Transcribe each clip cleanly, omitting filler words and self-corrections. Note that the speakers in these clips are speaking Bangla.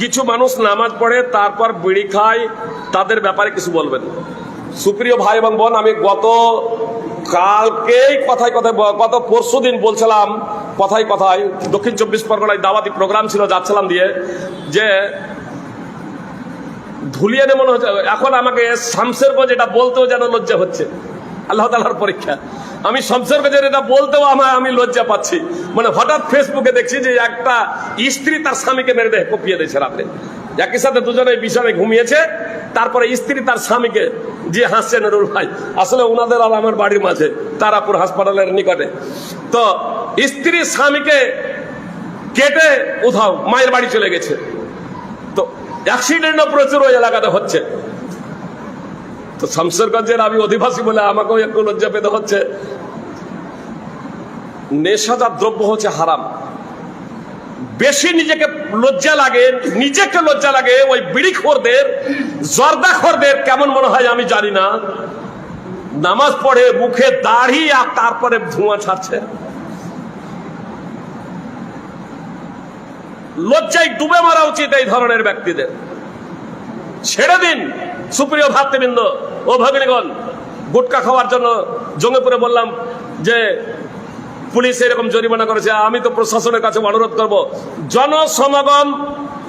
কিছু মানুষ নামাজ পড়ে তারপর বিড়ি খায়, তাদের ব্যাপারে কিছু বলবেন। সুপ্রিয় ভাই এবং বোন, আমি গত কালকেই কথায় কথায়, গত পরশু দিন বলছিলাম কথায় কথায়, দক্ষিণ 24 পরগনায় দাওয়াতি প্রোগ্রাম ছিল, যাচ্ছিলাম দিয়ে, যে ধুলিয়ানে মনে হচ্ছে এখন আমাকে শামসেরগঞ্জ এটা বলতেও যেন লজ্জা হচ্ছে। আল্লাহ তাআলার পরীক্ষা। আমি শামসেরগঞ্জের এটা বলতেও আমি লজ্জা পাচ্ছি। মানে হঠাৎ ফেসবুকে দেখছি যে একটা স্ত্রী তার স্বামীকে মেরে দেহে কপিয়ে দিয়েছে রাতে, একই সাথে দুজনে বিছানায় ঘুমিয়েছে, তারপরে স্ত্রী তার স্বামীকে, যে হাসছে নুরুল ভাই, আসলে ওনাদের আর আমার বাড়ির মাঝে তারাপুর হাসপাতালের নিকটে, তো স্ত্রী স্বামীকে কেটে উধাও মায়ের বাড়ি চলে গেছে। তো অ্যাক্সিডেন্টও প্রচুর ওই এলাকাতে হচ্ছে। তো শামসেরগঞ্জের আমি অধিবাসী বলে আমাকেও একটু লজ্জা পেতে হচ্ছে। নেশাজাত দ্রব্য হচ্ছে হারাম। বেশি নিজেকে লজ্জা লাগে ওই বিড়িখোরদের, জর্দাখোরদের। কেমন মনে হয় আমি জানি না, নামাজ পড়ে মুখে দাড়ি আর তারপরে ধোঁয়া ছাড়ছে। লজ্জায় ডুবে মারা উচিত এই ধরনের ব্যক্তিদের। ছেড়ে দিন সুপ্রিয় ভাতৃবৃন্দ ও ভগিনীগণ। গুটকা খাওয়ার জন্য জঙ্গিপুরে বললাম যে পুলিশ এরকম জরিমানা করেছে। আমি তো প্রশাসনের কাছে অনুরোধ করব, জনসমাগম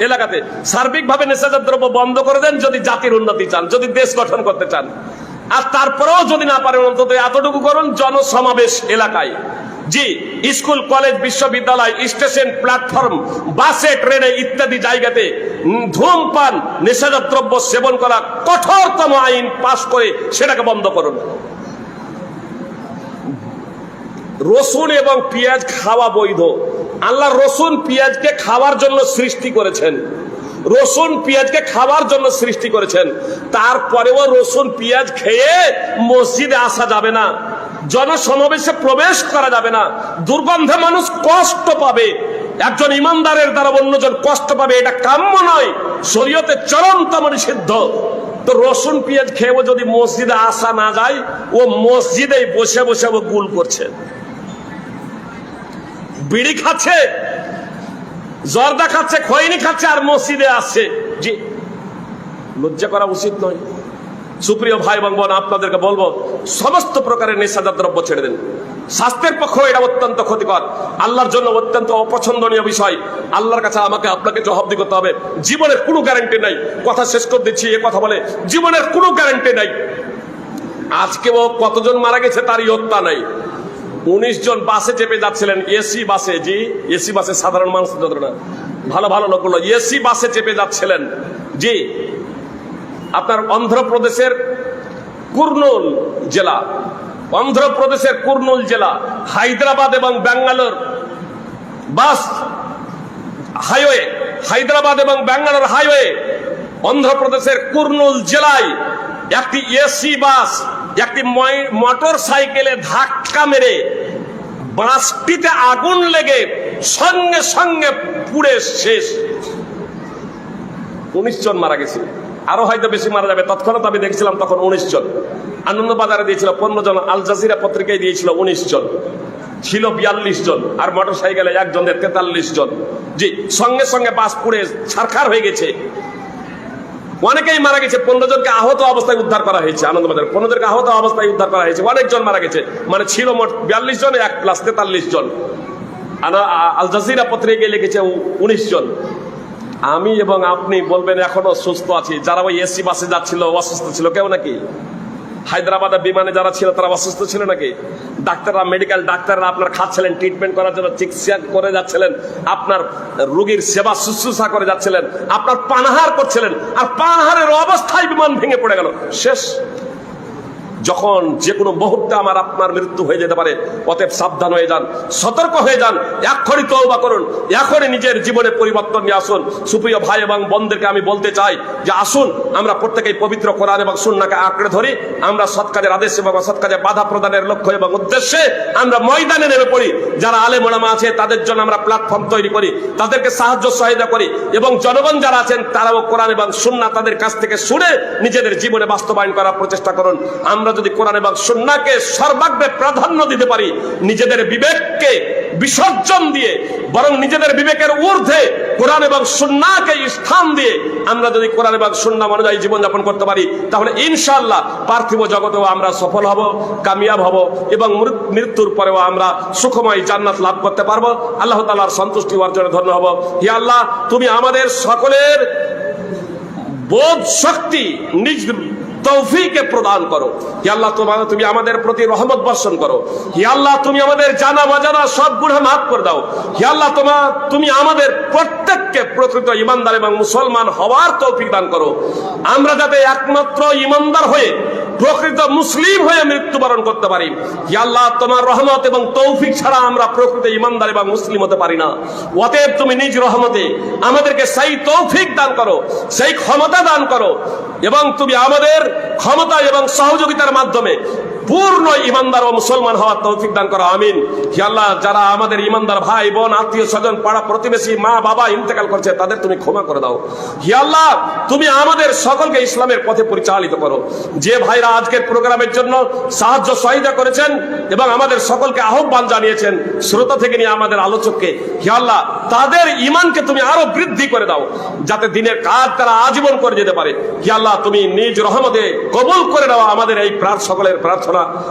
এলাকাতে সার্বিকভাবে নেশাজাত দ্রব্য বন্ধ করে দেন যদি জাতির উন্নতি চান, যদি দেশ গঠন করতে চান। আর তারপরেও যদি না পারেন, অন্তত এতটুকু করুন, জনসমাবেশ এলাকায়, জি, স্কুল, কলেজ, বিশ্ববিদ্যালয়, স্টেশন, প্ল্যাটফর্ম, বাসে, ট্রেনে ইত্যাদি জায়গাতে ধূমপান, নেশাজাত দ্রব্য সেবন করা কঠোরতম আইন পাশ করে সেটাকে বন্ধ করুন। রসুন এবং পেঁয়াজ খাওয়া বৈধ। আল্লাহ রসুন পেঁয়াজকে খাওয়ার জন্য সৃষ্টি করেছেন, রসুন পেঁয়াজকে খাওয়ার জন্য সৃষ্টি করেছেন। তারপরেও রসুন পেঁয়াজ খেয়ে মসজিদে আসা যাবে না, জনসমাবেশে প্রবেশ করা যাবে না। দুর্গন্ধে মানুষ কষ্ট পাবে, একজন ইমানদারের দ্বারা অন্যজন কষ্ট পাবে, এটা কাম্য নয়, শরীয়তে চরমতম নিষিদ্ধ। তো রসুন পেঁয়াজ খেয়েও যদি মসজিদে আসা না যায়, ও মসজিদেই বসে বসে ও গুল করছে, বিড়ি খাচ্ছে, জর্দা খাচ্ছে, খৈনি খাচ্ছে, আর মসজিদে আসছে। জি, লজ্জা করা উচিত নয়। সুপ্রিয় ভাই এবং বোন, আপনাদেরকে বলবো, সমস্ত প্রকারের নেশাজাত দ্রব্য ছেড়ে দিন। স্বাস্থ্যের পক্ষে এটা অত্যন্ত ক্ষতিকর, আল্লাহর জন্য অত্যন্ত অপছন্দনীয় বিষয়। আল্লাহর কাছে আমাকে আপনাকে জবাবদিহি করতে হবে। জীবনের কোনো গ্যারান্টি নাই, কথা শেষ করে দিচ্ছি এ কথা বলে, জীবনের কোনো গ্যারান্টি নাই। আজকেও কতজন মারা গেছে তার ইয়ত্তা নাই। 19 জন বাসে চেপে যাচ্ছিলেন, এসি বাসে, জি, এসি বাসে, সাধারণ মানুষ না, ভালো ভালো লোকগুলো এসি বাসে চেপে যাচ্ছিলেন, জি, আপনার অন্ধ্রপ্রদেশের কুর্নুল জেলা, অন্ধ্রপ্রদেশের কুর্নুল জেলা, হায়দ্রাবাদ এবং ব্যাঙ্গালোর বাস হাইওয়ে, হায়দ্রাবাদ এবং ব্যাঙ্গালোর হাইওয়ে, অন্ধ্রপ্রদেশের কুর্নুল জেলায় একটি এসি বাস একটি মোটর সাইকেলে ধাক্কা মেরে বাসটিতে আগুন লেগে সঙ্গে সঙ্গে পুড়ে শেষ। 19 জন মারা গেছে, আরো হয়তো বেশি মারা যাবে। তৎক্ষণাৎ আমি দেখছিলাম তখন 19 জন। আনন্দবাজারে দিয়েছিল 15 জন, আল জাজিরা পত্রিকায় দিয়েছিল 19 জন, ছিল 42 জন, আর মোটর সাইকেলে একজনের 43 জন। জি, সঙ্গে সঙ্গে বাস পুড়ে ছারখার হয়ে গেছে। অনেকেই মারা গেছে, 15 জনকে আহত অবস্থায় উদ্ধার করা হয়েছে। আনন্দবাজার 15 জনকে আহত অবস্থায় উদ্ধার করা হয়েছে, অনেকজন মারা গেছে। মানে ছিল মোট 42 জন, 1 প্লাস 43 জন। আল জাজিরা পত্রিকায় লিখেছে 19 জন। আমি এবং আপনি বলবেন এখনো সুস্থ আছি, যারা ওই এসি বাসে যাচ্ছিল অসুস্থ ছিল কেউ নাকি? হায়দ্রাবাদের বিমানে যারা ছিল তারা অসুস্থ ছিল নাকি? ডাক্তাররা, মেডিকেল ডাক্তাররা আপনার খাচ্ছিলেন, ট্রিটমেন্ট করার জন্য চিকিৎসা করে যাচ্ছিলেন, আপনার রোগীর সেবা শুশ্রূষা করে যাচ্ছিলেন, আপনার পানাহার করছিলেন, আর পানাহারের অবস্থায় বিমান ভেঙে পড়ে গেল, শেষ। যখন যে কোনো মুহূর্তে আমার আপনার মৃত্যু হয়ে যেতে পারে, অতএব সাবধান হয়ে যান, সতর্ক হয়ে যান, এখনই তওবা করুন, এখনই নিজের জীবনে পরিবর্তন নিয়ে আসুন। সুপ্রিয় ভাই এবং বোনদেরকে আমি বলতে চাই যে আসুন আমরা প্রত্যেকেই পবিত্র কোরআন এবং সুন্নাহকে আঁকড়ে ধরি। আমরা সৎ কাজের আদেশ এবং অসৎ কাজে বাধা প্রদানের লক্ষ্য এবং উদ্দেশ্যে আমরা ময়দানে নেমে পড়ি। যারা আলেম ওলামা আছে তাদের জন্য আমরা প্ল্যাটফর্ম তৈরি করি, তাদেরকে সাহায্য সহায়তা করি, এবং জনগণ যারা আছেন তারাও কোরআন এবং সুন্নাহ তাদের কাছ থেকে শুনে নিজেদের জীবনে বাস্তবায়ন করার প্রচেষ্টা করুন। আমরা যদি কোরআন এবং সুন্নাহকে সর্বাগ্রে প্রাধান্য দিতে পারি, নিজেদের বিবেককে বিসর্জন দিয়ে বরং নিজেদের বিবেকের ঊর্ধ্বে কোরআন এবং সুন্নাহকে স্থান দিয়ে আমরা যদি কোরআন এবং সুন্নাহ অনুযায়ী জীবনযাপন করতে পারি, তাহলে ইনশাআল্লাহ পার্থিব জগতেও আমরা সফল হব, কামিয়াব হব এবং মৃত্যুর পরেও আমরা সুখময় জান্নাত লাভ করতে পারবো, আল্লাহ তাআলার সন্তুষ্টি অর্জনে ধন্য হব। হে আল্লাহ, তুমি আমাদের সকলের বোধ শক্তি নিজ তৌফিকে প্রদান করো। হে আল্লাহ, তুমি আমাদের প্রতি রহমত বর্ষণ করো। হে আল্লাহ, তুমি আমাদের জানা অজানা সব গুনাহ মাফ করে দাও। হে আল্লাহ, তুমি আমাদের প্রত্যেককে প্রকৃত ঈমানদার এবং মুসলমান হওয়ার তৌফিক দান করো। আমরা যাতে একমাত্র ঈমানদার হয়ে প্রকৃত মুসলিম হয়ে মৃত্যুবরণ করতে পারি। হে আল্লাহ, তোমার রহমত এবং তৌফিক ছাড়া আমরা প্রকৃত ঈমানদার এবং মুসলিম হতে পারি না। অতএব তুমি নিজ রহমতে আমাদেরকে সেই তৌফিক দান করো, সেই ক্ষমতা দান করো এবং তুমি আমাদের ক্ষমতা এবং সহযোগিতার মাধ্যমে পূর্ণ ঈমানদার ও মুসলমান হওয়ার তৌফিক দান করো। আমিন। হে আল্লাহ, যারা আমাদের ঈমানদার ভাই বোন, আত্মীয় স্বজন, পাড়া প্রতিবেশী, মা বাবা ইন্তেকাল করছে, তাদের তুমি ক্ষমা করে দাও। হে আল্লাহ, তুমি আমাদের সকলকে ইসলামের পথে পরিচালিত করো। যে ভাইরা আজকের প্রোগ্রামের জন্য সাহায্য সহায়তা করেছেন এবং আমাদের সকলকে আহ্বান জানিয়েছেন, শ্রোতা থেকে নিয়ে আমাদের আলোচককে, হে আল্লাহ, তাদের ঈমানকে তুমি আরো বৃদ্ধি করে দাও, যাতে দিনের কাজ তারা আজীবন করে যেতে পারে। হে আল্লাহ, তুমি নিজ রহমতে কবুল করে নাও আমাদের এই সকলের প্রার্থনা।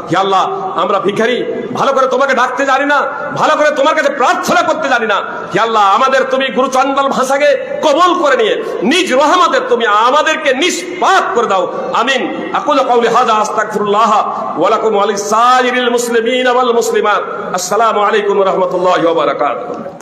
হে আল্লাহ, আমরা ভিখারি, ভালো করে তোমাকে ডাকতে জানি না, ভালো করে তোমার কাছে প্রার্থনা করতে জানি না। হে আল্লাহ, আমাদের তুমি গুরুচণ্ডাল ভাষাকে কবুল করে নিয়ে নিজ রহমতে তুমি আমাদেরকে নিষ্পাপ করে দাও। আমিন। আকুলু কাউলি হাযা আস্তাগফিরুল্লাহ ওয়া লাকুম ওয়া লিসাইরিল মুসলিমিনা ওয়াল মুসলিমাত। আসসালামু আলাইকুম ওয়া রাহমাতুল্লাহি ওয়া বারাকাতুহু।